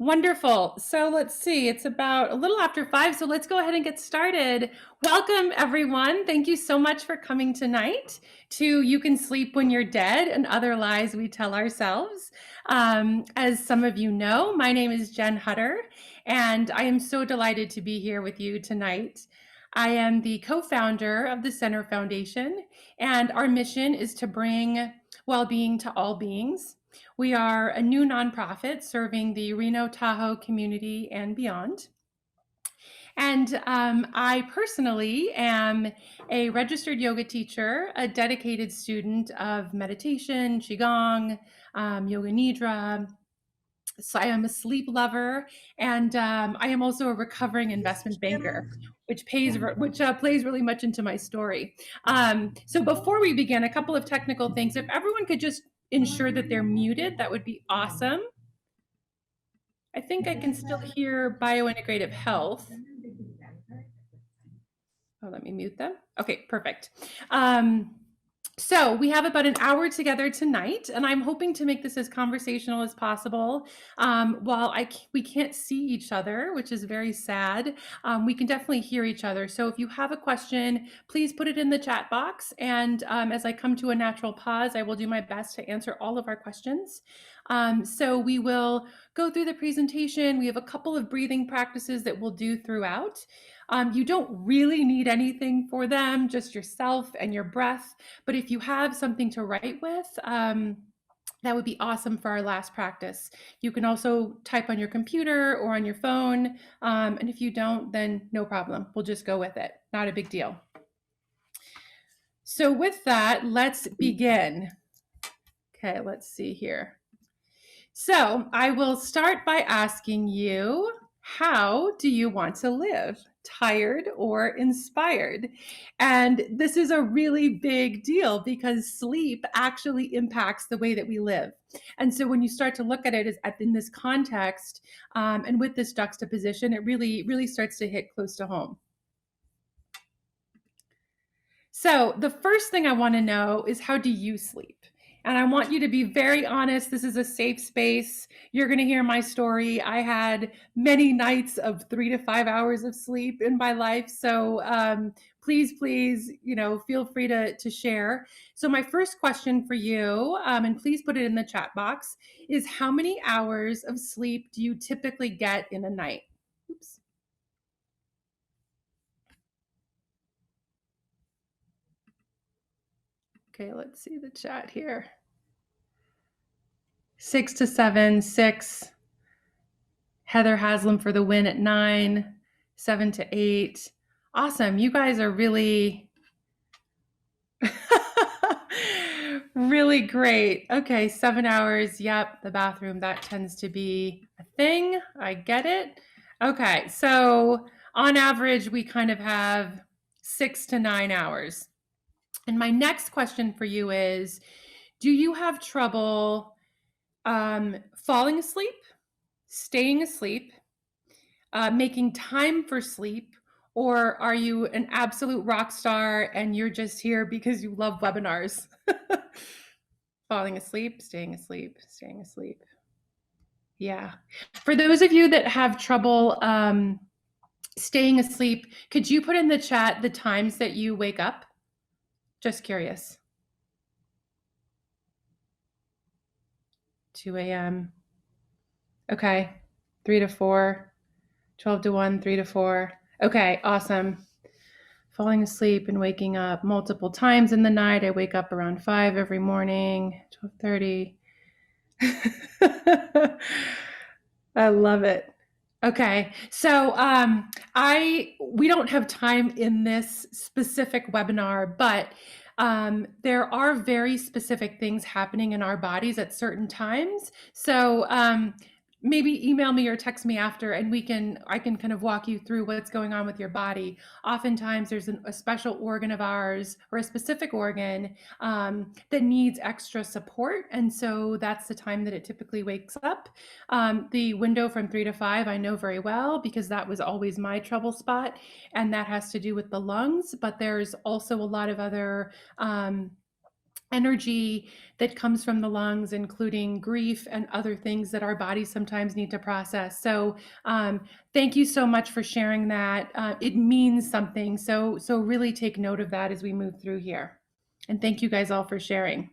Wonderful. So let's see, it's about a little after 5, so let's go ahead and get started. Welcome, everyone. Thank you so much for coming tonight to You Can Sleep When You're Dead and Other Lies We Tell Ourselves. As some of you know, my name is Jen Hutter, and I am so delighted to be here with you tonight. I am the co-founder of the Center Foundation, and our mission is to bring well-being to all beings. We are a new nonprofit serving the Reno Tahoe community and beyond. And I personally am a registered yoga teacher, a dedicated student of meditation, Qigong, Yoga Nidra. So I am a sleep lover, and I am also a recovering investment banker, which plays really much into my story. So before we begin, a couple of technical things. If everyone could just ensure that they're muted, that would be awesome. I think I can still hear biointegrative health. Oh, let me mute them. Okay, perfect. So we have about an hour together tonight, and I'm hoping to make this as conversational as possible. While we can't see each other, which is very sad, we can definitely hear each other. So if you have a question, please put it in the chat box. And as I come to a natural pause, I will do my best to answer all of our questions. So we will go through the presentation. We have a couple of breathing practices that we'll do throughout. You don't really need anything for them, just yourself and your breath. But if you have something to write with, that would be awesome for our last practice. You can also type on your computer or on your phone. And if you don't, then no problem. We'll just go with it. Not a big deal. So with that, let's begin. Okay, let's see here. So I will start by asking you, how do you want to live? Tired or inspired? And this is a really big deal because sleep actually impacts the way that we live. And so when you start to look at it in this context and with this juxtaposition, it really starts to hit close to home. So the first thing I want to know is, how do you sleep? And I want you to be very honest. This is a safe space. You're going to hear my story. I had many nights of 3 to 5 hours of sleep in my life. So please, feel free to share. So my first question for you, and please put it in the chat box, is how many hours of sleep do you typically get in a night? Oops. Okay, let's see the chat here. 6 to 7, 6. Heather Haslam for the win at 9, 7 to 8. Awesome. You guys are really, really great. Okay, 7 hours. Yep, the bathroom, that tends to be a thing. I get it. Okay, so on average, we kind of have 6 to 9 hours. And my next question for you is, do you have trouble falling asleep, staying asleep, making time for sleep, or are you an absolute rock star and you're just here because you love webinars? Falling asleep, staying asleep, staying asleep. Yeah. For those of you that have trouble staying asleep, could you put in the chat the times that you wake up? Just curious. 2 a.m. Okay. 3 to 4, 12 to 1, 3 to 4. Okay, awesome. Falling asleep and waking up multiple times in the night. I wake up around 5 every morning, 12:30. I love it. Okay, so we don't have time in this specific webinar, but there are very specific things happening in our bodies at certain times. So maybe email me or text me after, and I can kind of walk you through what's going on with your body. Oftentimes there's a special organ of ours or a specific organ that needs extra support. And so that's the time that it typically wakes up. The window from 3 to 5, I know very well because that was always my trouble spot. And that has to do with the lungs, but there's also a lot of other energy that comes from the lungs, including grief and other things that our bodies sometimes need to process. So thank you so much for sharing that. It means something. So really take note of that as we move through here. And thank you guys all for sharing.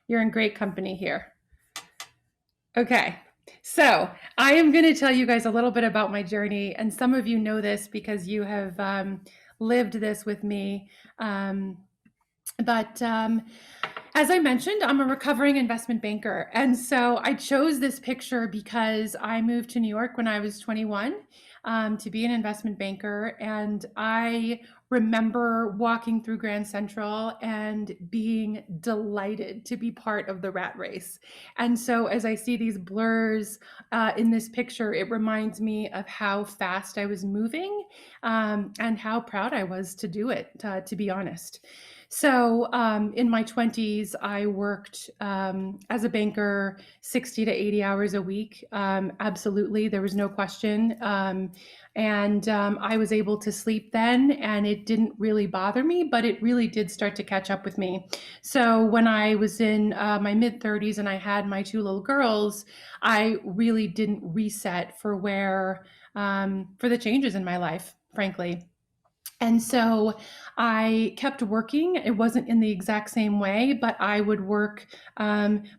You're in great company here. Okay, so I am going to tell you guys a little bit about my journey, and some of you know this because you have lived this with me. But as I mentioned, I'm a recovering investment banker. And so I chose this picture because I moved to New York when I was 21 to be an investment banker. And I remember walking through Grand Central and being delighted to be part of the rat race. And so as I see these blurs in this picture, it reminds me of how fast I was moving and how proud I was to do it, to be honest. So in my 20s, I worked as a banker 60 to 80 hours a week. Absolutely, there was no question. And I was able to sleep then, and it didn't really bother me, but it really did start to catch up with me. So when I was in my mid 30s and I had my two little girls, I really didn't reset for for the changes in my life, frankly. And so I kept working. It wasn't in the exact same way, but I would work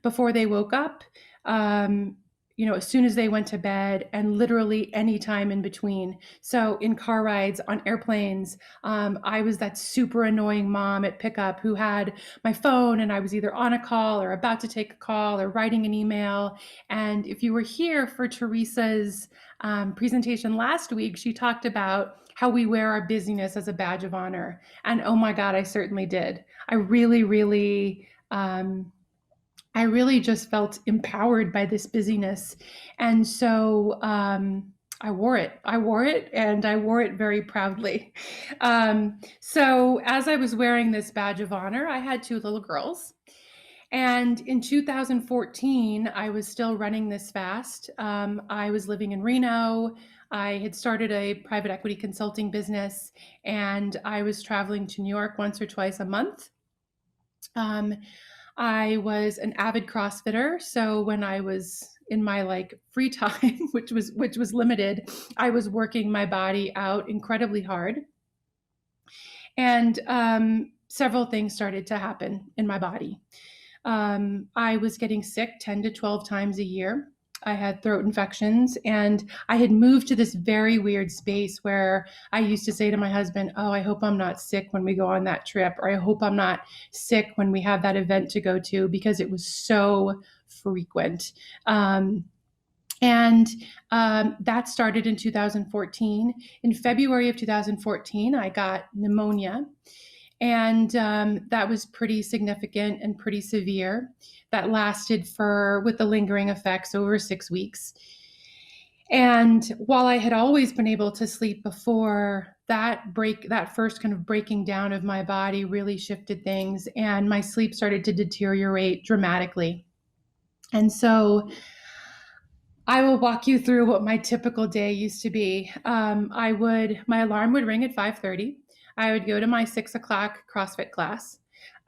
before they woke up, as soon as they went to bed, and literally any time in between. So in car rides, on airplanes, I was that super annoying mom at pickup who had my phone, and I was either on a call or about to take a call or writing an email. And if you were here for Teresa's presentation last week, she talked about how we wear our busyness as a badge of honor. And oh my God, I certainly did. I really just felt empowered by this busyness. And so I wore it, and I wore it very proudly. So as I was wearing this badge of honor, I had two little girls. And in 2014, I was still running this fast. I was living in Reno. I had started a private equity consulting business, and I was traveling to New York once or twice a month. I was an avid CrossFitter, so when I was in my free time, which was limited, I was working my body out incredibly hard. And several things started to happen in my body. I was getting sick 10 to 12 times a year. I had throat infections, and I had moved to this very weird space where I used to say to my husband, oh, I hope I'm not sick when we go on that trip, or I hope I'm not sick when we have that event to go to, because it was so frequent. And that started in 2014. In February of 2014, I got pneumonia. And that was pretty significant and pretty severe. That lasted with the lingering effects, over 6 weeks. And while I had always been able to sleep before, that first kind of breaking down of my body really shifted things, and my sleep started to deteriorate dramatically. And so I will walk you through what my typical day used to be. My alarm would ring at 5:30. I would go to my 6 o'clock CrossFit class.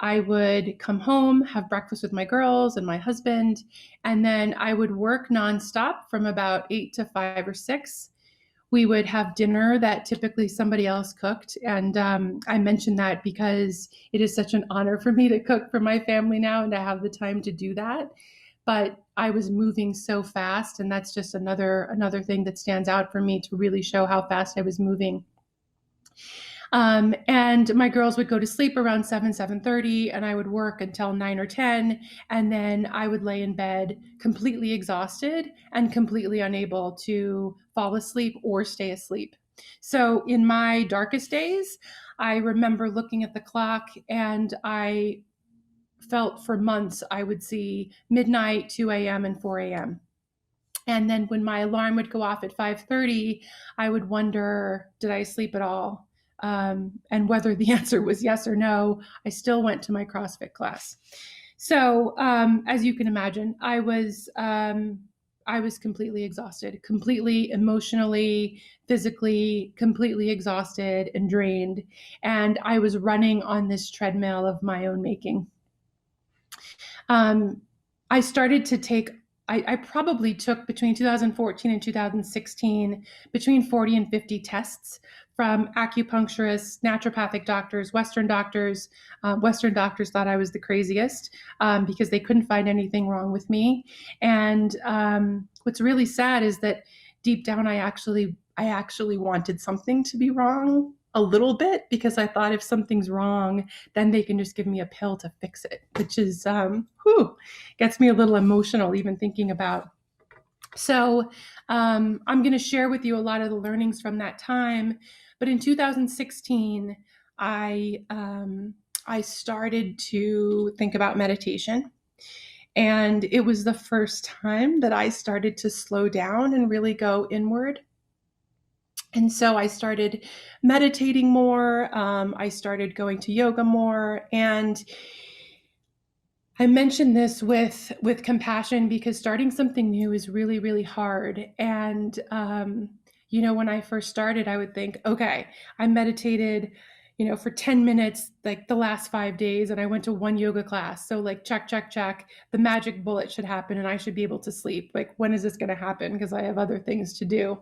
I would come home, have breakfast with my girls and my husband, and then I would work nonstop from about 8 to 5 or 6. We would have dinner that typically somebody else cooked. And I mention that because it is such an honor for me to cook for my family now and to have the time to do that. But I was moving so fast, and that's just another thing that stands out for me to really show how fast I was moving. And my girls would go to sleep around 7:30, and I would work until 9 or 10. And then I would lay in bed completely exhausted and completely unable to fall asleep or stay asleep. So in my darkest days, I remember looking at the clock, and I felt for months I would see midnight, 2 a.m., and 4 a.m. And then when my alarm would go off at 5:30, I would wonder, did I sleep at all? And whether the answer was yes or no, I still went to my CrossFit class. So as you can imagine, I was completely exhausted, completely emotionally, physically, completely exhausted and drained. And I was running on this treadmill of my own making. I started to take, I probably took between 2014 and 2016, between 40 and 50 tests from acupuncturists, naturopathic doctors, Western doctors. Western doctors thought I was the craziest because they couldn't find anything wrong with me. And what's really sad is that deep down, I actually wanted something to be wrong a little bit, because I thought if something's wrong, then they can just give me a pill to fix it, which is, gets me a little emotional even thinking about. So I'm going to share with you a lot of the learnings from that time. But in 2016, I started to think about meditation. And it was the first time that I started to slow down and really go inward. And so I started meditating more. I started going to yoga more. And I mention this with compassion because starting something new is really, really hard. And, when I first started, I would think, okay, I meditated, for 10 minutes, like the last 5 days, and I went to one yoga class. So like, check, check, check, the magic bullet should happen and I should be able to sleep. Like, when is this going to happen? Because I have other things to do.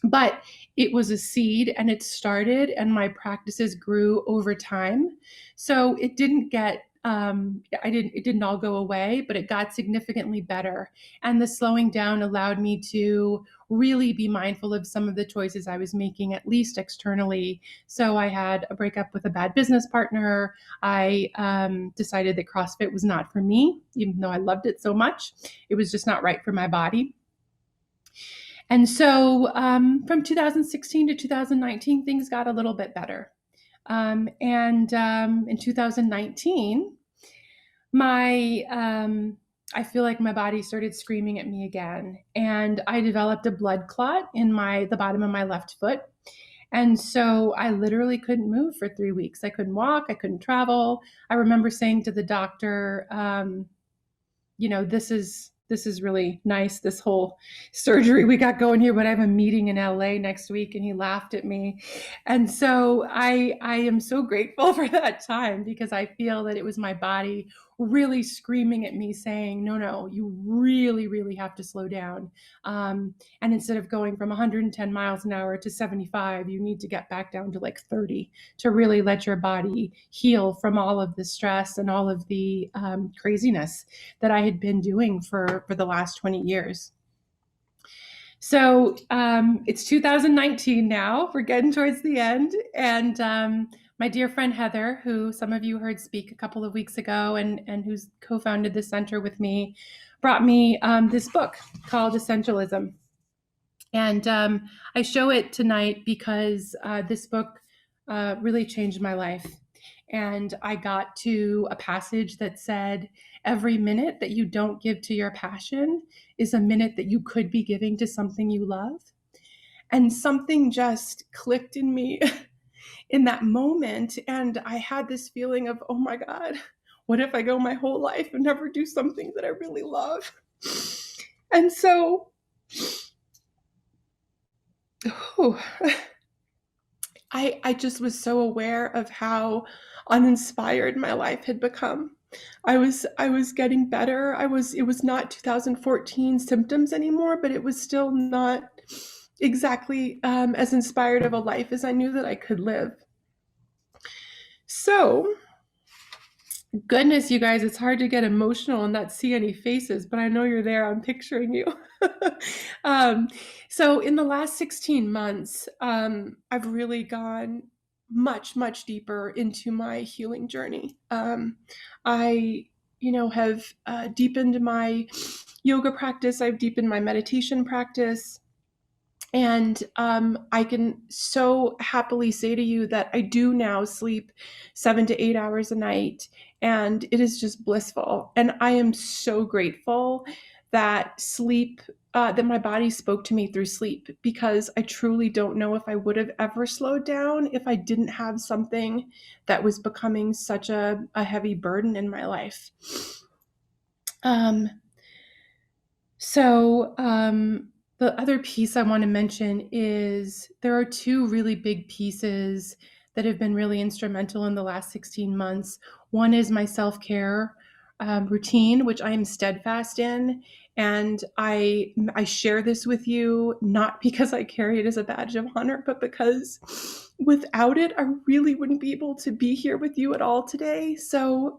But it was a seed and it started, and my practices grew over time. So it didn't get, it didn't all go away, but it got significantly better. And the slowing down allowed me to really be mindful of some of the choices I was making, at least externally. So I had a breakup with a bad business partner. I decided that CrossFit was not for me, even though I loved it so much. It was just not right for my body. And so from 2016 to 2019, things got a little bit better. And in 2019, I feel like my body started screaming at me again, and I developed a blood clot in the bottom of my left foot. And so I literally couldn't move for 3 weeks. I couldn't walk. I couldn't travel. I remember saying to the doctor, this is really nice, this whole surgery we got going here, but I have a meeting in LA next week. And he laughed at me. And so I am so grateful for that time, because I feel that it was my body really screaming at me saying, no, you really, really have to slow down. And instead of going from 110 miles an hour to 75, you need to get back down to like 30 to really let your body heal from all of the stress and all of the craziness that I had been doing for the last 20 years. So it's 2019 now. We're getting towards the end. And my dear friend Heather, who some of you heard speak a couple of weeks ago and who's co-founded the center with me, brought me this book called Essentialism. And I show it tonight because this book really changed my life. And I got to a passage that said, every minute that you don't give to your passion is a minute that you could be giving to something you love. And something just clicked in me in that moment. And I had this feeling of, oh my God, what if I go my whole life and never do something that I really love? And so, I just was so aware of how uninspired my life had become. I was getting better. It was not 2014 symptoms anymore, but it was still not exactly as inspired of a life as I knew that I could live. So, goodness, you guys, it's hard to get emotional and not see any faces, but I know you're there. I'm picturing you. So in the last 16 months, I've really gone much, much deeper into my healing journey. I, have deepened my yoga practice. I've deepened my meditation practice. And I can so happily say to you that I do now sleep 7 to 8 hours a night, and it is just blissful. And I am so grateful that that my body spoke to me through sleep, because I truly don't know if I would have ever slowed down if I didn't have something that was becoming such a heavy burden in my life. The other piece I want to mention is there are two really big pieces that have been really instrumental in the last 16 months. One is my self-care routine, which I am steadfast in. And I share this with you not because I carry it as a badge of honor, but because without it, I really wouldn't be able to be here with you at all today. So,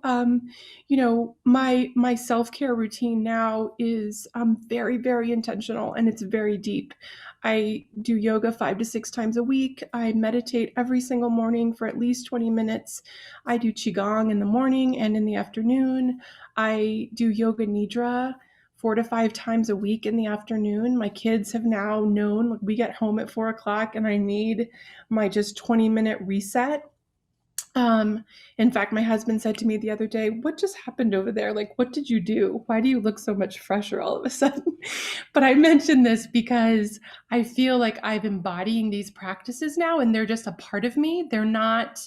my self-care routine now is very, very intentional, and it's very deep. I do yoga 5 to 6 times a week. I meditate every single morning for at least 20 minutes. I do qigong in the morning and in the afternoon. I do yoga nidra 4 to 5 times a week in the afternoon. My kids have now known we get home at 4 o'clock and I need my just 20-minute reset. In fact, my husband said to me the other day, "What just happened over there? Like, what did you do? Why do you look so much fresher all of a sudden?" But I mention this because I feel like I'm embodying these practices now, and they're just a part of me. They're not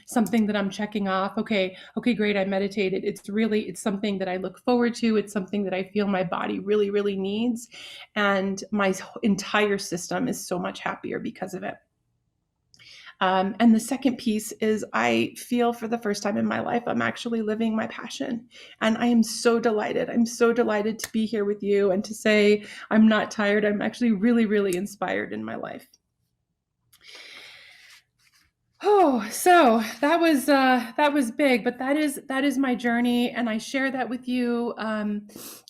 something that I'm checking off. Okay, great, I meditated. It's something that I look forward to. It's something that I feel my body really, really needs, and my entire system is so much happier because of it. And the second piece is I feel for the first time in my life, I'm actually living my passion. And I am so delighted. I'm so delighted to be here with you and to say I'm not tired. I'm actually really, really inspired in my life. Oh, so that was big, but that is my journey, and I share that with you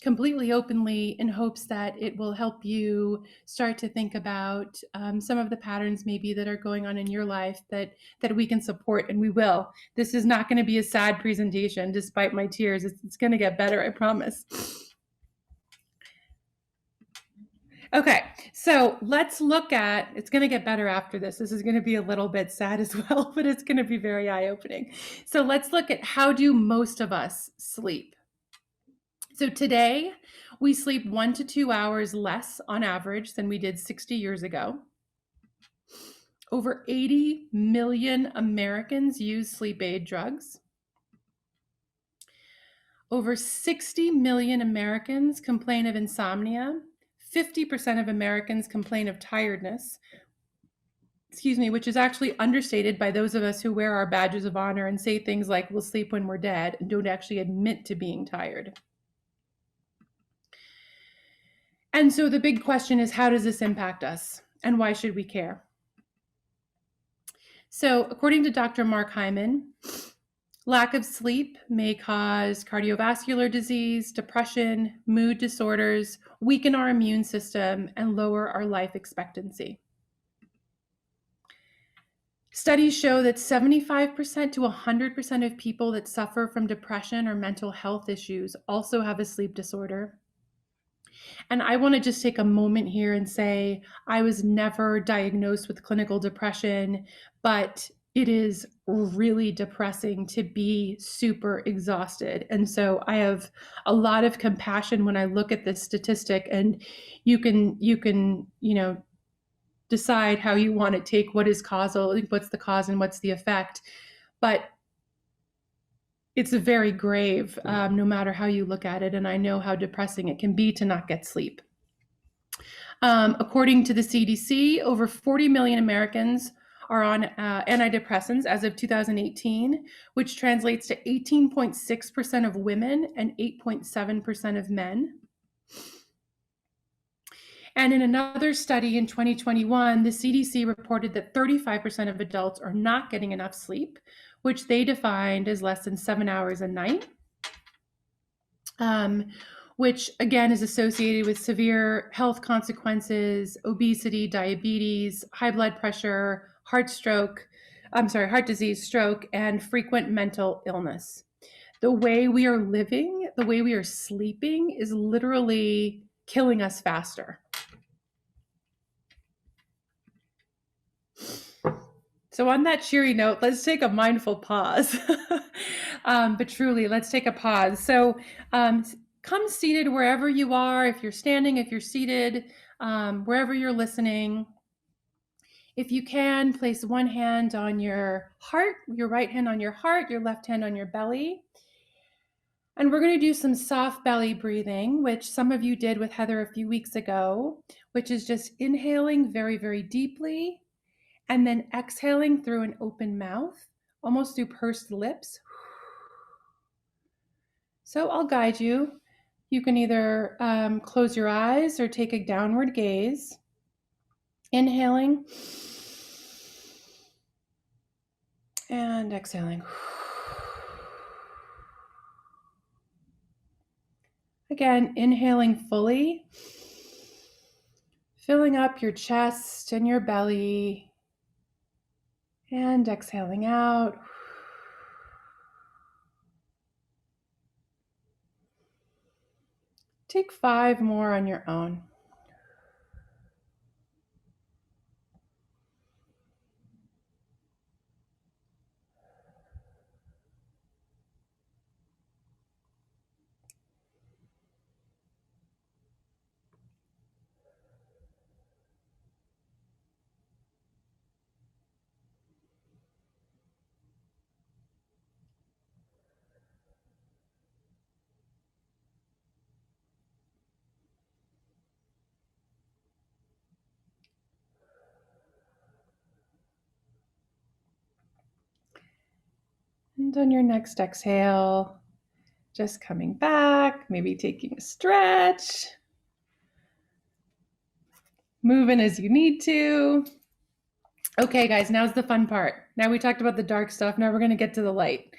completely openly in hopes that it will help you start to think about some of the patterns maybe that are going on in your life that we can support, and we will. This is not going to be a sad presentation, despite my tears. It's going to get better, I promise. Okay, so let's look at, it's going to get better after this. This is going to be a little bit sad as well, but it's going to be very eye-opening. So let's look at how do most of us sleep. So today we sleep 1 to 2 hours less on average than we did 60 years ago. Over 80 million Americans use sleep aid drugs. Over 60 million Americans complain of insomnia. 50% of Americans complain of tiredness, which is actually understated by those of us who wear our badges of honor and say things like we'll sleep when we're dead and don't actually admit to being tired. And so the big question is, how does this impact us and why should we care? So according to Dr. Mark Hyman, lack of sleep may cause cardiovascular disease, depression, mood disorders, weaken our immune system, and lower our life expectancy. Studies show that 75% to 100% of people that suffer from depression or mental health issues also have a sleep disorder. And I want to just take a moment here and say I was never diagnosed with clinical depression, but it is really depressing to be super exhausted. And so I have a lot of compassion when I look at this statistic, and you can, decide how you want to take what is causal, what's the cause and what's the effect. But it's very grave, no matter how you look at it. And I know how depressing it can be to not get sleep. According to the CDC, over 40 million Americans are on antidepressants as of 2018, which translates to 18.6% of women and 8.7% of men. And in another study in 2021, the CDC reported that 35% of adults are not getting enough sleep, which they defined as less than 7 hours a night, which again is associated with severe health consequences, obesity, diabetes, high blood pressure, heart disease, stroke, and frequent mental illness. The way we are living, the way we are sleeping is literally killing us faster. So on that cheery note, let's take a mindful pause. But truly, let's take a pause. So come seated wherever you are, if you're standing, if you're seated, wherever you're listening. If you can, place one hand on your heart, your right hand on your heart, your left hand on your belly. And we're going to do some soft belly breathing, which some of you did with Heather a few weeks ago, which is just inhaling very, very deeply, and then exhaling through an open mouth, almost through pursed lips. So I'll guide you. You can either close your eyes or take a downward gaze. Inhaling and exhaling. Again, inhaling fully, filling up your chest and your belly, and exhaling out. Take 5 more on your own. And on your next exhale, just coming back, maybe taking a stretch, moving as you need to. Okay, guys, now's the fun part. Now we talked about the dark stuff. Now we're going to get to the light.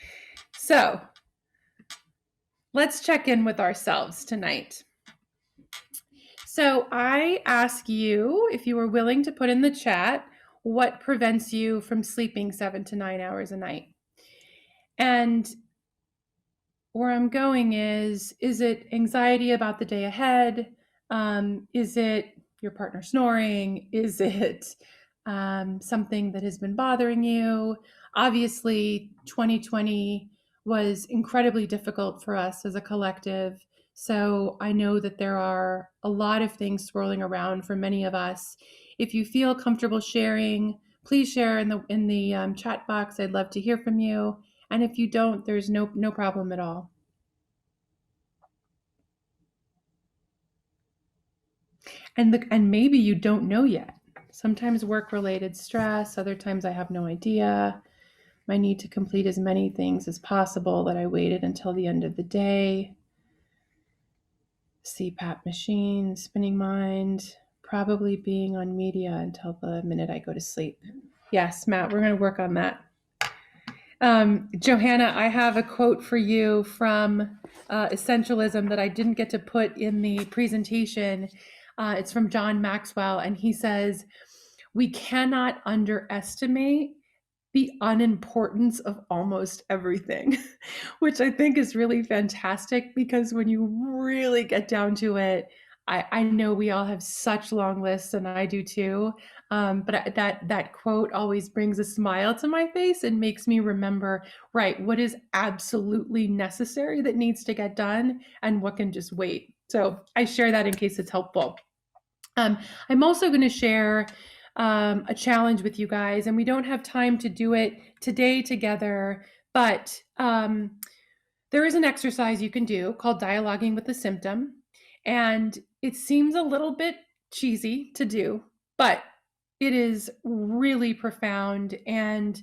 So let's check in with ourselves tonight. So I ask you, if you were willing to put in the chat, what prevents you from sleeping 7 to 9 hours a night? And where I'm going is it anxiety about the day ahead? Is it your partner snoring? Is it something that has been bothering you? Obviously, 2020 was incredibly difficult for us as a collective. So I know that there are a lot of things swirling around for many of us. If you feel comfortable sharing, please share in the chat box. I'd love to hear from you. And if you don't, there's no problem at all. And maybe you don't know yet. Sometimes work-related stress, other times I have no idea. My need to complete as many things as possible that I waited until the end of the day. CPAP machine, spinning mind, probably being on media until the minute I go to sleep. Yes, Matt, we're going to work on that. Johanna, I have a quote for you from Essentialism that I didn't get to put in the presentation. It's from John Maxwell, and he says, "We cannot underestimate the unimportance of almost everything," which I think is really fantastic, because when you really get down to it, I know we all have such long lists, and I do too. But that quote always brings a smile to my face and makes me remember, right, what is absolutely necessary that needs to get done and what can just wait. So I share that in case it's helpful. I'm also going to share a challenge with you guys, and we don't have time to do it today together, but there is an exercise you can do called dialoguing with the symptom. And it seems a little bit cheesy to do, but it is really profound. And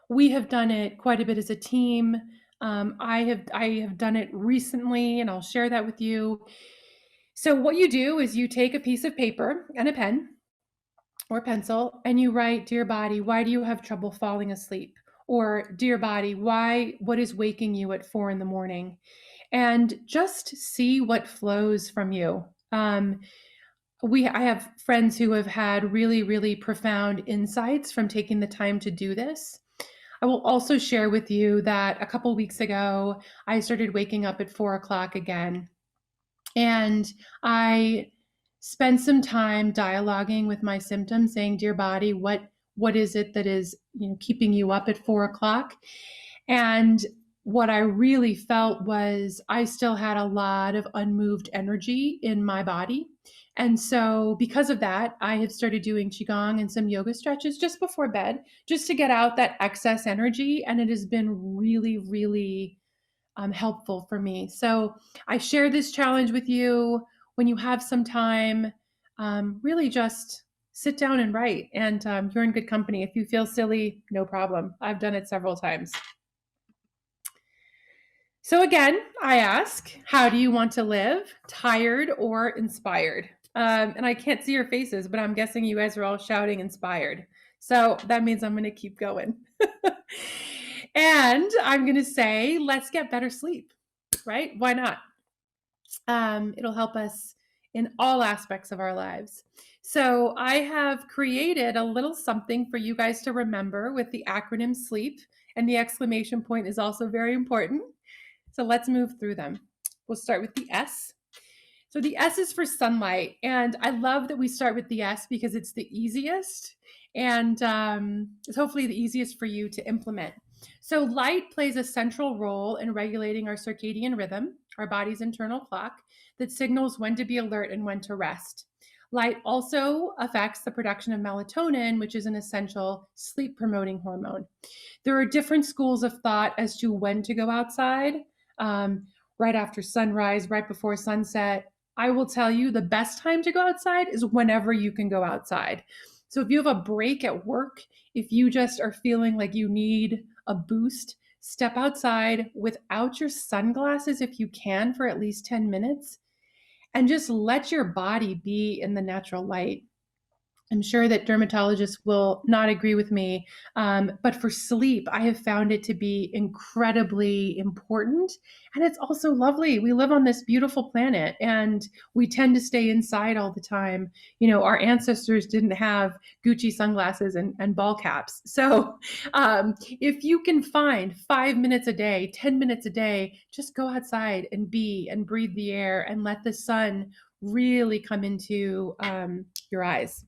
we have done it quite a bit as a team. I have done it recently, and I'll share that with you. So what you do is you take a piece of paper and a pen or pencil, and you write, "Dear body, why do you have trouble falling asleep?" Or, "Dear body, what is waking you at 4 a.m?" And just see what flows from you. I have friends who have had really, really profound insights from taking the time to do this. I will also share with you that a couple weeks ago, I started waking up at 4 o'clock again. And I spent some time dialoguing with my symptoms, saying, "Dear body, what is it that is, keeping you up at 4 o'clock?" And what I really felt was I still had a lot of unmoved energy in my body. And so because of that, I have started doing Qigong and some yoga stretches just before bed, just to get out that excess energy. And it has been really, really helpful for me. So I share this challenge with you. When you have some time, really just sit down and write, and you're in good company. If you feel silly, no problem. I've done it several times. So again, I ask, how do you want to live? Tired or inspired? And I can't see your faces, but I'm guessing you guys are all shouting inspired. So that means I'm going to keep going. And I'm going to say, let's get better sleep, right? Why not? It'll help us in all aspects of our lives. So I have created a little something for you guys to remember with the acronym SLEEP, and the exclamation point is also very important. So let's move through them. We'll start with the S. So the S is for sunlight. And I love that we start with the S because it's the easiest and it's hopefully the easiest for you to implement. So light plays a central role in regulating our circadian rhythm, our body's internal clock that signals when to be alert and when to rest. Light also affects the production of melatonin, which is an essential sleep promoting hormone. There are different schools of thought as to when to go outside, um, right after sunrise, right before sunset. I will tell you the best time to go outside is whenever you can go outside. So if you have a break at work, if you just are feeling like you need a boost, step outside without your sunglasses if you can for at least 10 minutes and just let your body be in the natural light. I'm sure that dermatologists will not agree with me, but for sleep, I have found it to be incredibly important. And it's also lovely. We live on this beautiful planet and we tend to stay inside all the time. You know, our ancestors didn't have Gucci sunglasses and ball caps. So if you can find 5 minutes a day, 10 minutes a day, just go outside and be and breathe the air and let the sun really come into your eyes.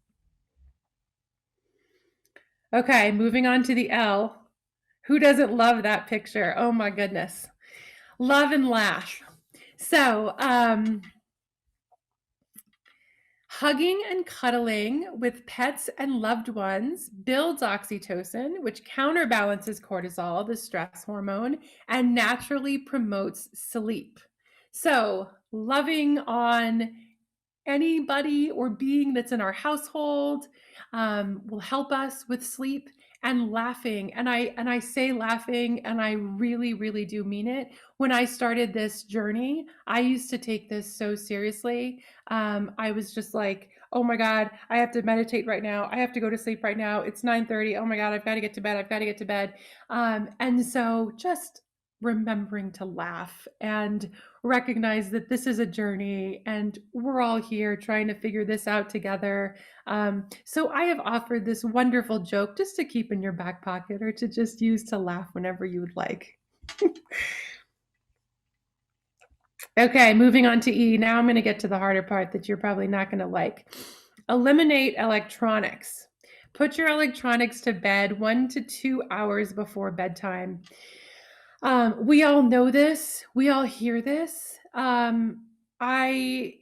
Okay, moving on to the L. Who doesn't love that picture? Oh my goodness. Love and laugh. So, hugging and cuddling with pets and loved ones builds oxytocin, which counterbalances cortisol, the stress hormone, and naturally promotes sleep. So, loving on anybody or being that's in our household will help us with sleep, and laughing. And I say laughing, and I really do mean it. When I started this journey, I used to take this so seriously. I was just like, oh my God, I have to meditate right now. I have to go to sleep right now. It's 9:30. Oh my God, I've got to get to bed. I've got to get to bed. And so just remembering to laugh and recognize that this is a journey and we're all here trying to figure this out together. So I have offered this wonderful joke just to keep in your back pocket or to just use to laugh whenever you would like. Okay, moving on to E. Now I'm going to get to the harder part that you're probably not going to like. Eliminate electronics. Put your electronics to bed 1 to 2 hours before bedtime. We all know this. We all hear this. I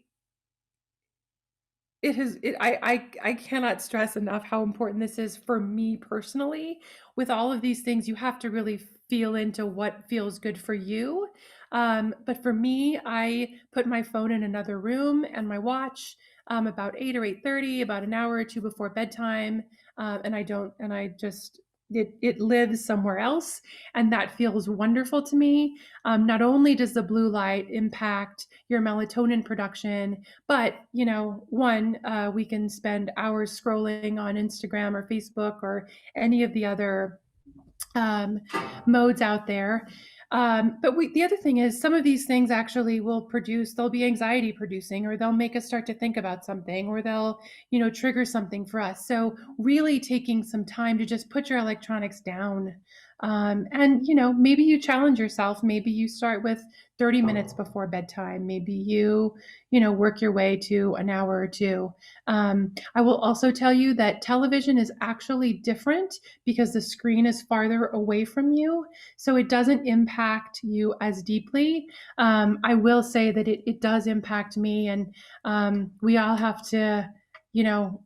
it has it I cannot stress enough how important this is for me personally. With all of these things, you have to really feel into what feels good for you. But for me, I put my phone in another room and my watch about 8 or 8:30, about an hour or two before bedtime. And I don't, and I just it lives somewhere else, and that feels wonderful to me. Not only does the blue light impact your melatonin production, but one, we can spend hours scrolling on Instagram or Facebook or any of the other modes out there. But the other thing is, some of these things actually they'll be anxiety producing, or they'll make us start to think about something, or they'll, trigger something for us. So really taking some time to just put your electronics down. And, maybe you challenge yourself. Maybe you start with 30 minutes before bedtime. Maybe you work your way to an hour or two. I will also tell you that television is actually different because the screen is farther away from you, so it doesn't impact you as deeply. I will say that it does impact me, and we all have to, you know,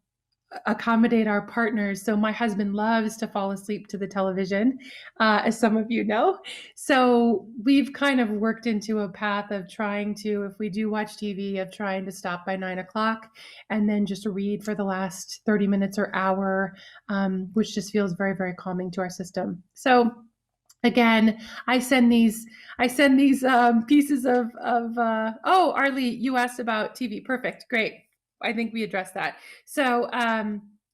accommodate our partners. So my husband loves to fall asleep to the television, as some of you know. So we've kind of worked into a path of trying to, if we do watch TV, of trying to stop by 9 o'clock and then just read for the last 30 minutes or hour, which just feels very calming to our system. So Again, I send these pieces of oh, Arlie, you asked about TV. Perfect. Great. I think we addressed that. So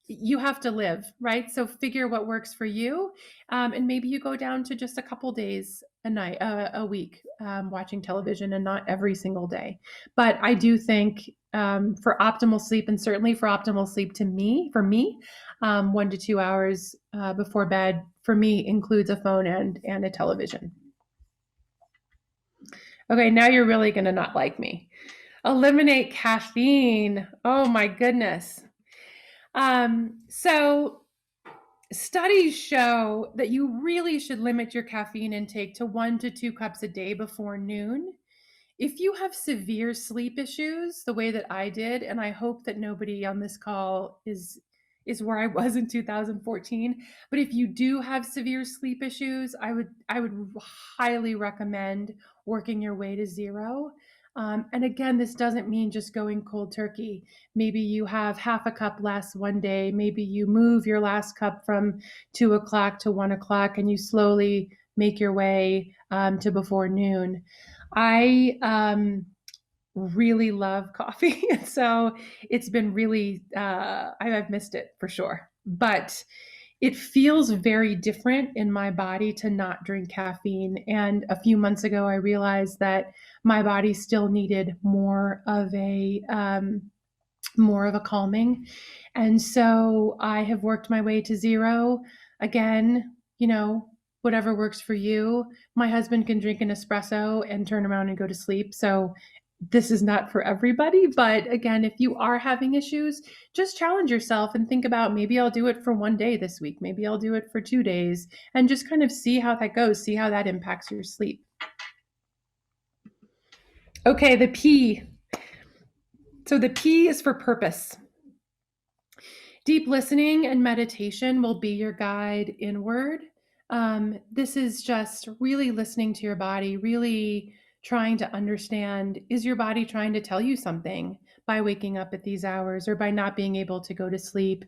you have to live, right? So figure what works for you. And maybe you go down to just a couple days a night, a week, watching television, and not every single day. But I do think for optimal sleep, and certainly for optimal sleep for me, 1 to 2 hours before bed for me includes a phone and a television. Okay, now you're really going to not like me. Eliminate caffeine. Oh my goodness. So studies show that you really should limit your caffeine intake to 1 to 2 cups a day before noon. If you have severe sleep issues, the way that I did, and I hope that nobody on this call is where I was in 2014, but if you do have severe sleep issues, I would highly recommend working your way to zero. And again, this doesn't mean just going cold turkey. Maybe you have half a cup less one day. Maybe you move your last cup from 2 o'clock to 1 o'clock, and you slowly make your way to before noon. I really love coffee. And so it's been really, I've missed it for sure. But it feels very different in my body to not drink caffeine. And a few months ago, I realized that my body still needed more of a calming. And so I have worked my way to zero. Again, whatever works for you. My husband can drink an espresso and turn around and go to sleep. So this is not for everybody. But again, if you are having issues, just challenge yourself and think about, maybe I'll do it for one day this week. Maybe I'll do it for 2 days, and just kind of see how that goes, see how that impacts your sleep. Okay, the P. So the P is for purpose. Deep listening and meditation will be your guide inward. This is just really listening to your body, really trying to understand, is your body trying to tell you something by waking up at these hours or by not being able to go to sleep?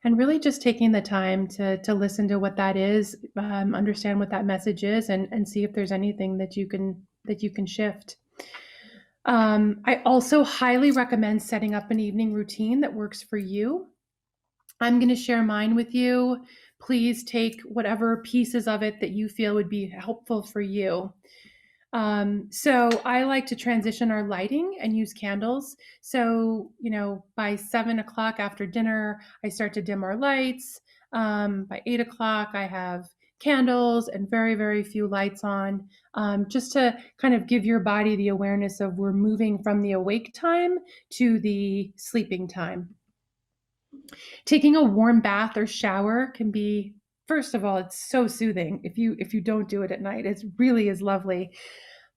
And really just taking the time to listen to what that is, understand what that message is, and see if there's anything that you can shift. I also highly recommend setting up an evening routine that works for you. I'm going to share mine with you. Please take whatever pieces of it that you feel would be helpful for you. So I like to transition our lighting and use candles. So, by 7 o'clock after dinner, I start to dim our lights. By 8 o'clock, I have candles and very, very few lights on, just to kind of give your body the awareness of we're moving from the awake time to the sleeping time. Taking a warm bath or shower can be, first of all, it's so soothing. If you don't do it at night, it really is lovely.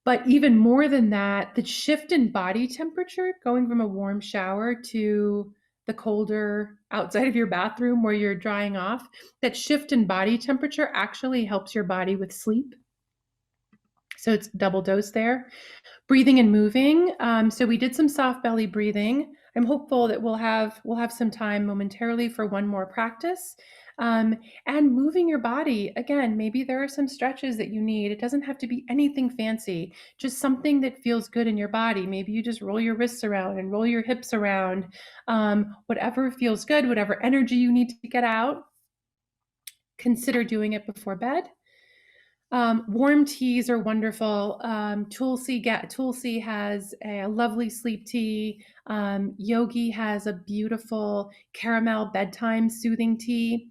But even more than that, the shift in body temperature, going from a warm shower to the colder outside of your bathroom where you're drying off, that shift in body temperature actually helps your body with sleep. So it's double dose there. Breathing and moving. So we did some soft belly breathing. I'm hopeful that we'll have some time momentarily for one more practice. And moving your body. Again, maybe there are some stretches that you need. It doesn't have to be anything fancy, just something that feels good in your body. Maybe you just roll your wrists around and roll your hips around. Whatever feels good, whatever energy you need to get out, consider doing it before bed. Warm teas are wonderful. Tulsi has a lovely sleep tea. Yogi has a beautiful caramel bedtime soothing tea.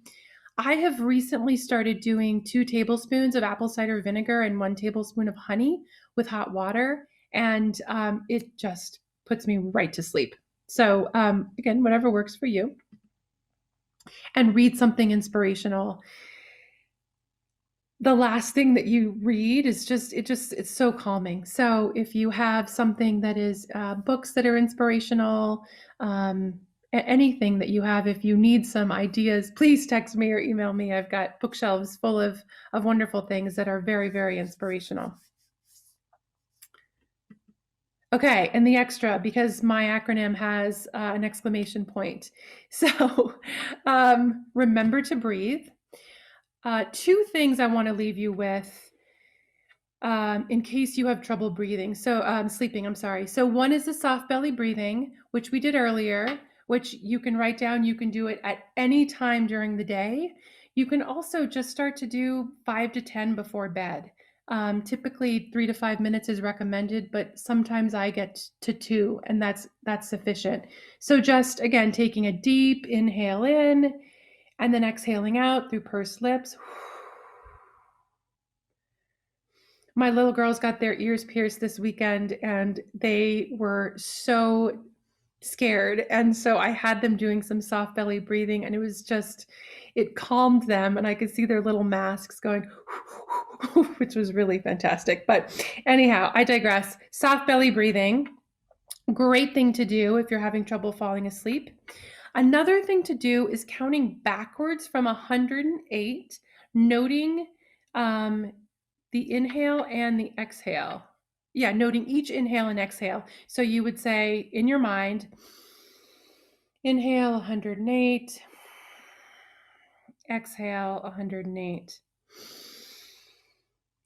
I have recently started doing 2 tablespoons of apple cider vinegar and 1 tablespoon of honey with hot water, and it just puts me right to sleep. So again, whatever works for you. And read something inspirational. The last thing that you read is it's so calming. So if you have something that is books that are inspirational, anything that you have, if you need some ideas, please text me or email me. I've got bookshelves full of wonderful things that are very, very inspirational. Okay, and the extra, because my acronym has an exclamation point. So remember to breathe. Two things I want to leave you with in case you have trouble breathing. Sleeping, I'm sorry. So one is the soft belly breathing, which we did earlier, which you can write down. You can do it at any time during the day. You can also just start to do 5 to 10 before bed. Typically 3 to 5 minutes is recommended, but sometimes I get to 2, and that's sufficient. So just again, taking a deep inhale in and then exhaling out through pursed lips. My little girls got their ears pierced this weekend and they were so scared. And so I had them doing some soft belly breathing, and it calmed them. And I could see their little masks going, which was really fantastic. But anyhow, I digress. Soft belly breathing, great thing to do if you're having trouble falling asleep. Another thing to do is counting backwards from 108, noting the inhale and the exhale. Yeah, noting each inhale and exhale. So you would say in your mind, inhale 108, exhale 108.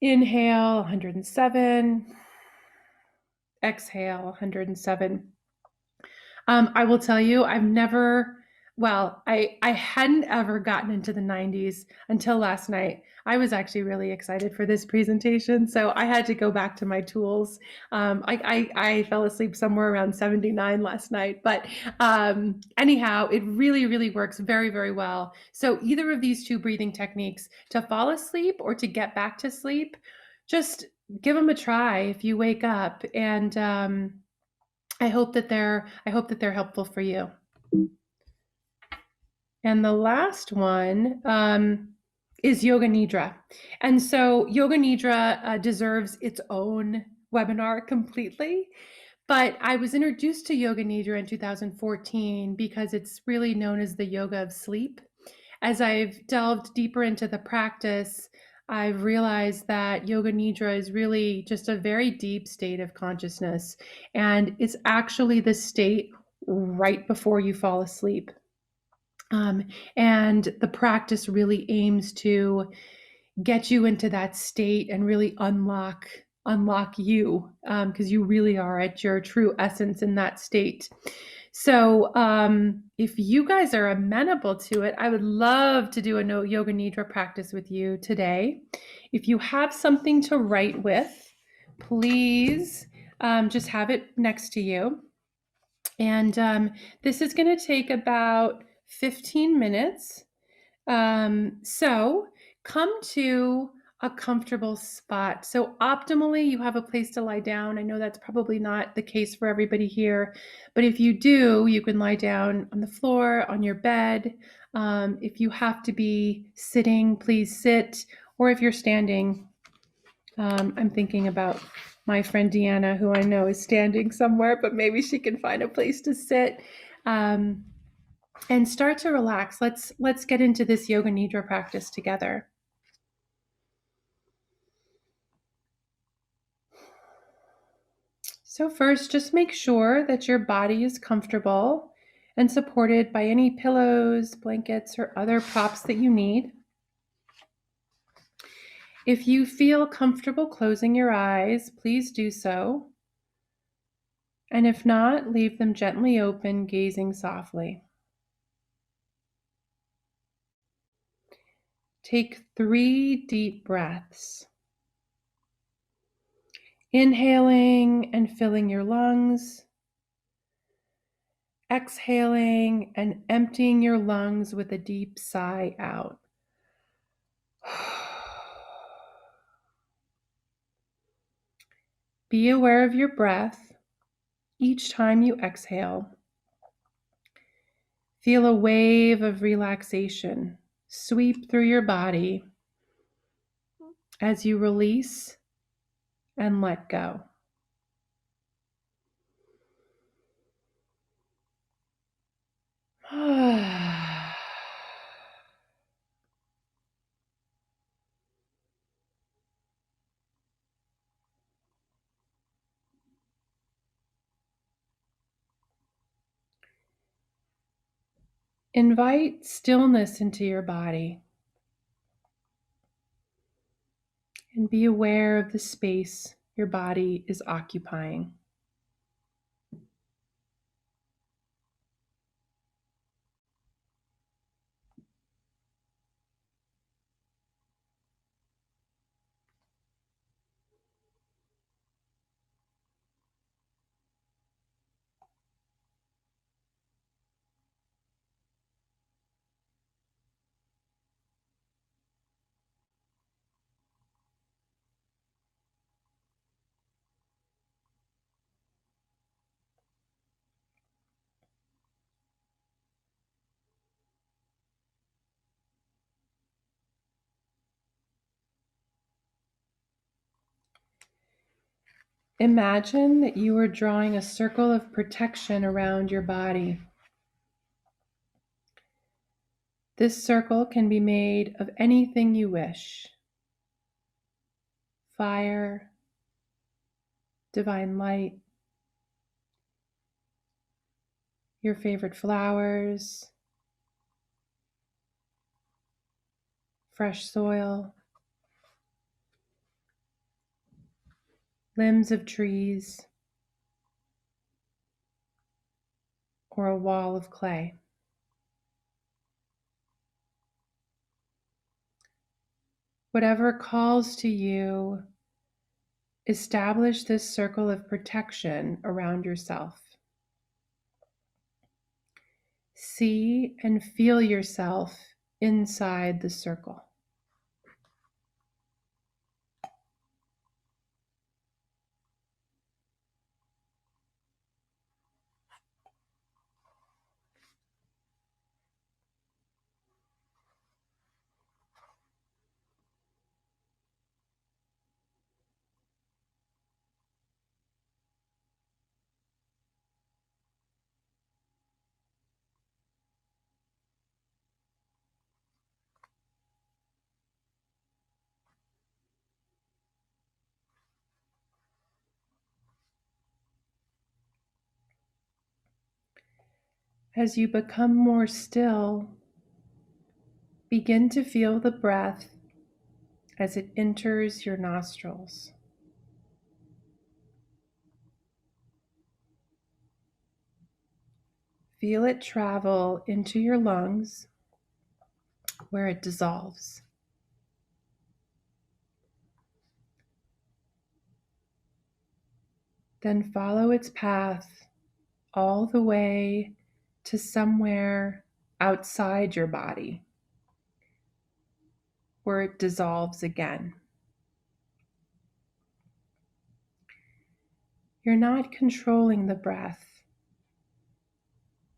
Inhale 107, exhale 107. I will tell you, I hadn't ever gotten into the 90s until last night. I was actually really excited for this presentation, so I had to go back to my tools. I fell asleep somewhere around 79 last night, but anyhow, it really, really works very, very well. So either of these two breathing techniques, to fall asleep or to get back to sleep, just give them a try if you wake up, and I hope that they're helpful for you. And the last one is Yoga Nidra. And so Yoga Nidra deserves its own webinar completely. But I was introduced to Yoga Nidra in 2014 because it's really known as the yoga of sleep. As I've delved deeper into the practice, I've realized that Yoga Nidra is really just a very deep state of consciousness, and it's actually the state right before you fall asleep. And the practice really aims to get you into that state and really unlock you, because you really are at your true essence in that state. So if you guys are amenable to it, I would love to do a Yoga Nidra practice with you today. If you have something to write with, please just have it next to you. And this is going to take about 15 minutes. So come to a comfortable spot. So optimally, you have a place to lie down. I know that's probably not the case for everybody here, but if you do, you can lie down on the floor, on your bed. If you have to be sitting, please sit. Or if you're standing, I'm thinking about my friend Deanna, who I know is standing somewhere, but maybe she can find a place to sit. And start to relax. Let's get into this Yoga Nidra practice together. So first, just make sure that your body is comfortable and supported by any pillows, blankets, or other props that you need. If you feel comfortable closing your eyes, please do so. And if not, leave them gently open, gazing softly. Take 3 deep breaths. Inhaling and filling your lungs. Exhaling and emptying your lungs with a deep sigh out. Be aware of your breath each time you exhale. Feel a wave of relaxation sweep through your body as you release and let go. Invite stillness into your body. And be aware of the space your body is occupying. Imagine that you are drawing a circle of protection around your body. This circle can be made of anything you wish: fire, divine light, your favorite flowers, fresh soil, limbs of trees, or a wall of clay. Whatever calls to you, establish this circle of protection around yourself. See and feel yourself inside the circle. As you become more still, begin to feel the breath as it enters your nostrils. Feel it travel into your lungs where it dissolves. Then follow its path all the way to somewhere outside your body where it dissolves again. You're not controlling the breath.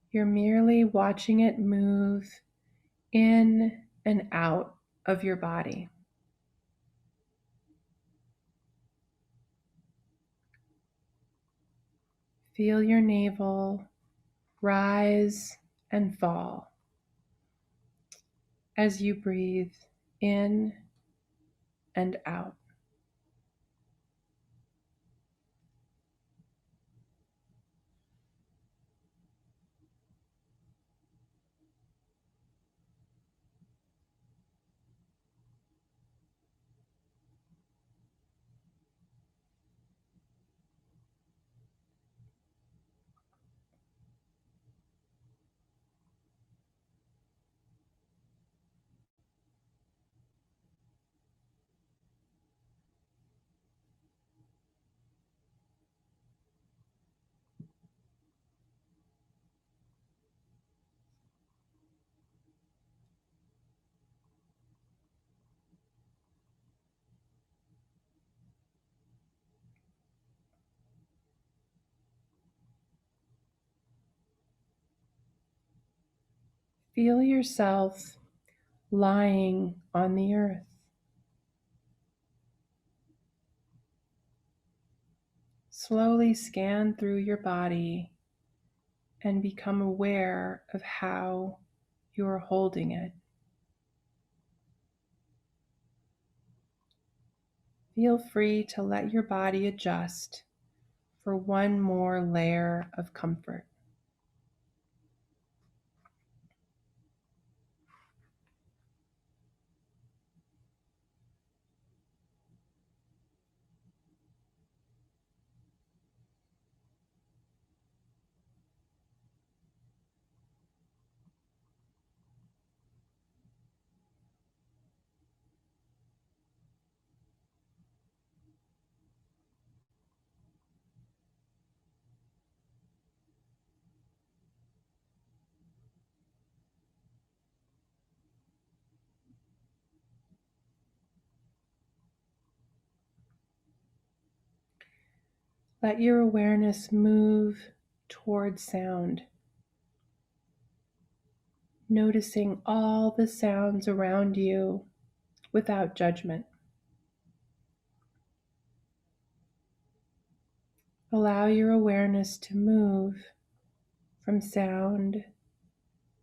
You're merely watching it move in and out of your body. Feel your navel rise and fall as you breathe in and out. Feel yourself lying on the earth. Slowly scan through your body and become aware of how you are holding it. Feel free to let your body adjust for one more layer of comfort. Let your awareness move towards sound, noticing all the sounds around you without judgment. Allow your awareness to move from sound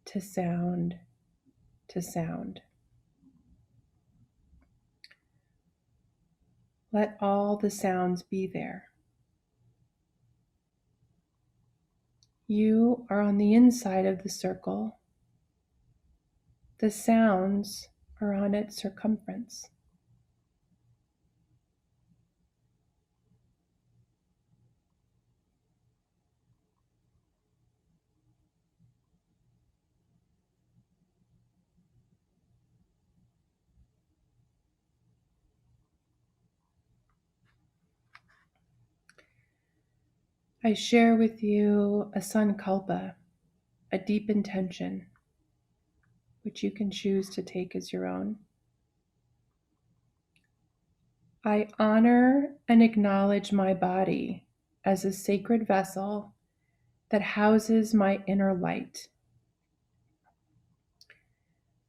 to sound to sound. Let all the sounds be there. You are on the inside of the circle. The sounds are on its circumference. I share with you a sankalpa, a deep intention, which you can choose to take as your own. I honor and acknowledge my body as a sacred vessel that houses my inner light.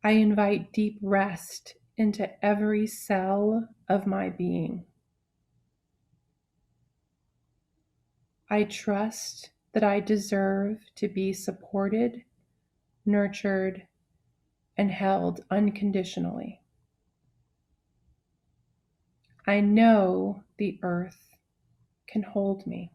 I invite deep rest into every cell of my being. I trust that I deserve to be supported, nurtured, and held unconditionally. I know the earth can hold me.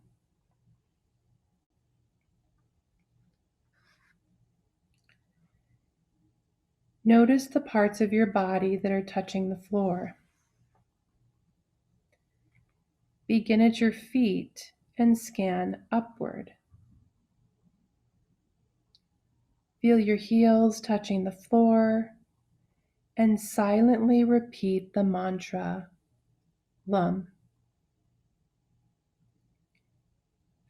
Notice the parts of your body that are touching the floor. Begin at your feet and scan upward. Feel your heels touching the floor and silently repeat the mantra, LUM.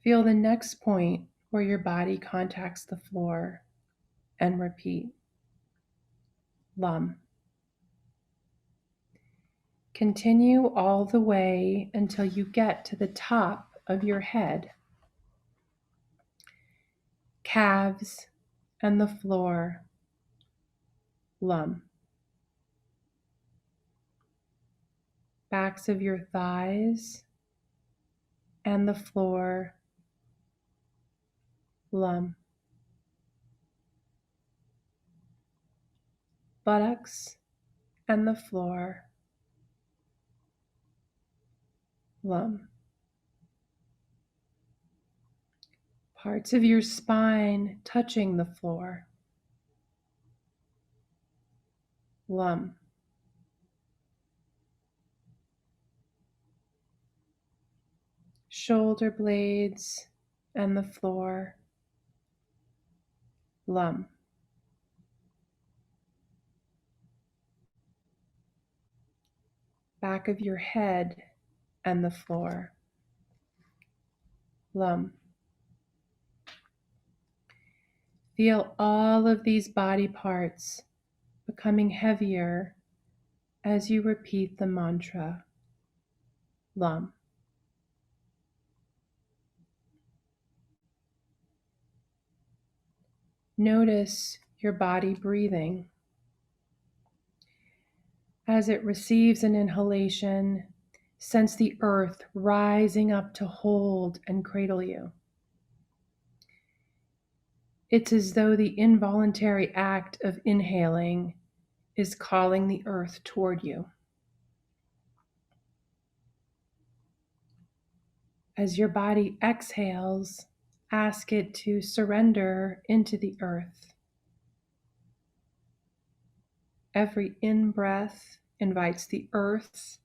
Feel the next point where your body contacts the floor and repeat, LUM. Continue all the way until you get to the top of your head, calves, and the floor, LUM. Backs of your thighs and the floor, LUM. Buttocks and the floor, LUM. Parts of your spine touching the floor, LUM. Shoulder blades and the floor, LUM. Back of your head and the floor, LUM. Feel all of these body parts becoming heavier as you repeat the mantra, LUM. Notice your body breathing. As it receives an inhalation, sense the earth rising up to hold and cradle you. It's as though the involuntary act of inhaling is calling the earth toward you. As your body exhales, ask it to surrender into the earth. Every in-breath invites the earth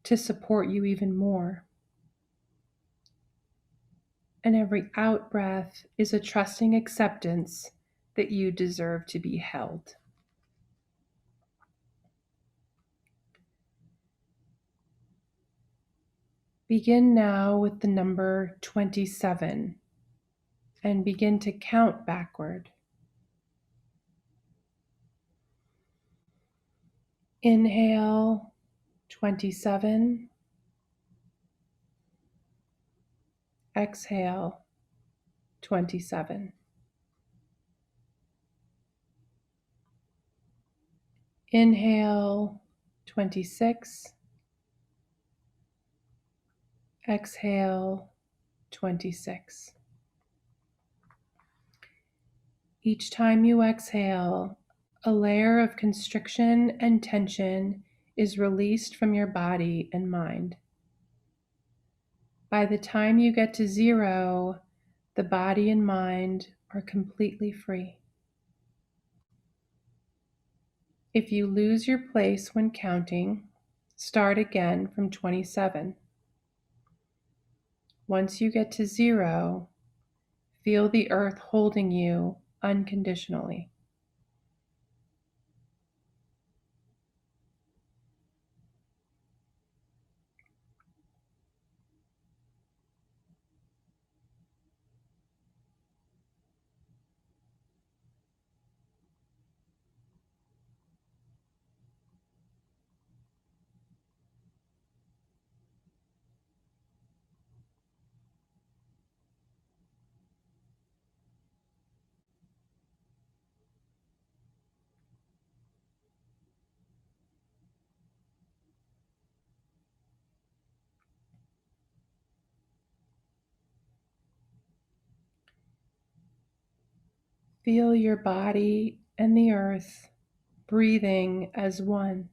to support you even more. And every out-breath is a trusting acceptance that you deserve to be held. Begin now with the number 27 and begin to count backward. Inhale, 27. Exhale, 27. Inhale, 26. Exhale, 26. Each time you exhale, a layer of constriction and tension is released from your body and mind. By the time you get to 0, the body and mind are completely free. If you lose your place when counting, start again from 27. Once you get to 0, feel the earth holding you unconditionally. Feel your body and the earth breathing as one.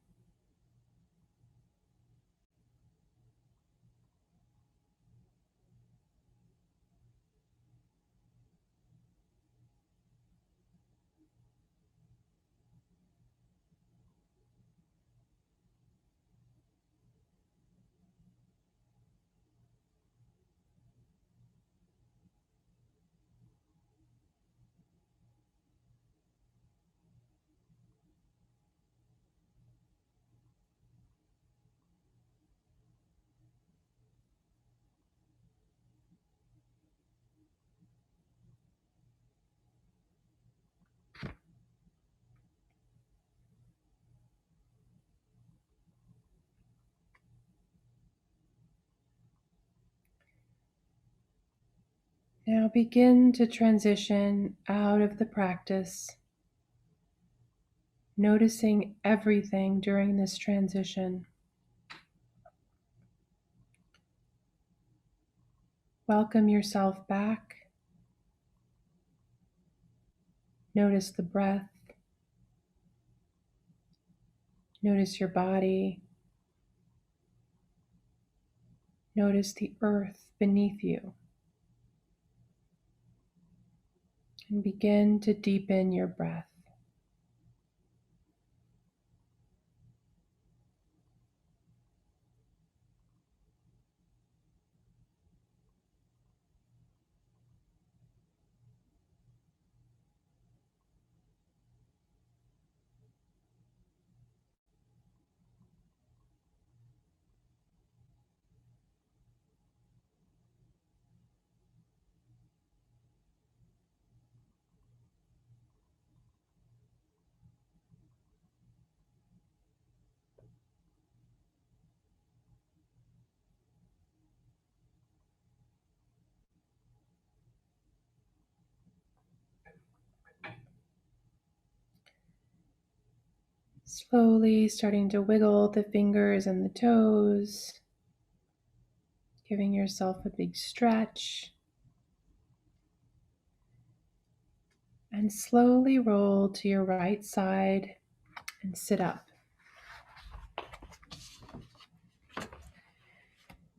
Now begin to transition out of the practice, noticing everything during this transition. Welcome yourself back. Notice the breath. Notice your body. Notice the earth beneath you. And begin to deepen your breath. Slowly starting to wiggle the fingers and the toes, giving yourself a big stretch. And slowly roll to your right side and sit up.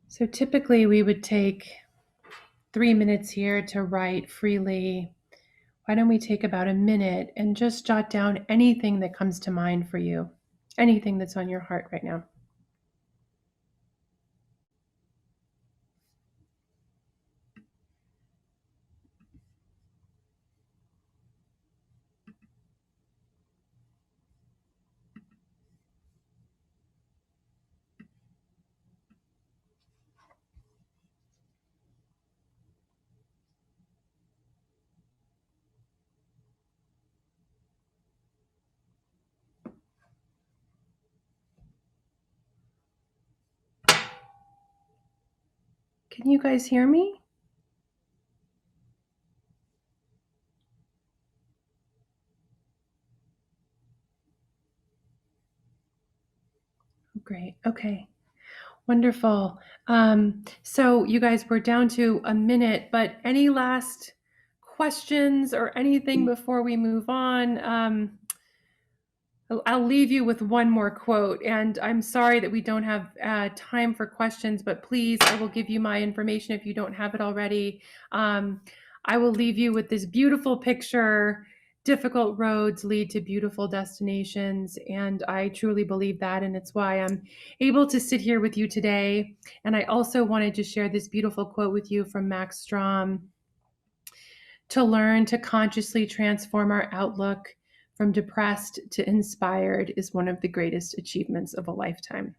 So typically we would take 3 minutes here to write freely. Why don't we take about a minute and just jot down anything that comes to mind for you, anything that's on your heart right now. Can you guys hear me? great. Okay. Wonderful. So you guys, we're down to a minute, but any last questions or anything before we move on? I'll leave you with one more quote, and I'm sorry that we don't have time for questions, but please, I will give you my information if you don't have it already. I will leave you with this beautiful picture. Difficult roads lead to beautiful destinations, and I truly believe that, and it's why I'm able to sit here with you today. And I also wanted to share this beautiful quote with you from Max Strom: to learn to consciously transform our outlook from depressed to inspired is one of the greatest achievements of a lifetime.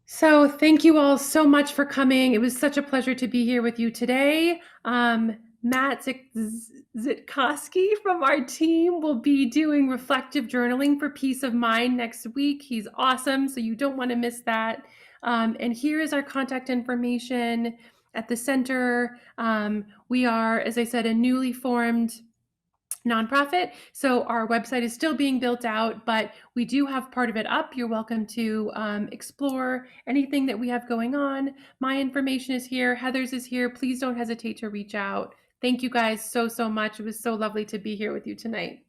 So, thank you all so much for coming. It was such a pleasure to be here with you today. Matt Zitkowski from our team will be doing reflective journaling for peace of mind next week. He's awesome, so you don't want to miss that. And here is our contact information at the center. We are, as I said, a newly formed nonprofit. So our website is still being built out, but we do have part of it up. You're welcome to explore anything that we have going on. My information is here. Heather's is here. Please don't hesitate to reach out. Thank you guys so much. It was so lovely to be here with you tonight.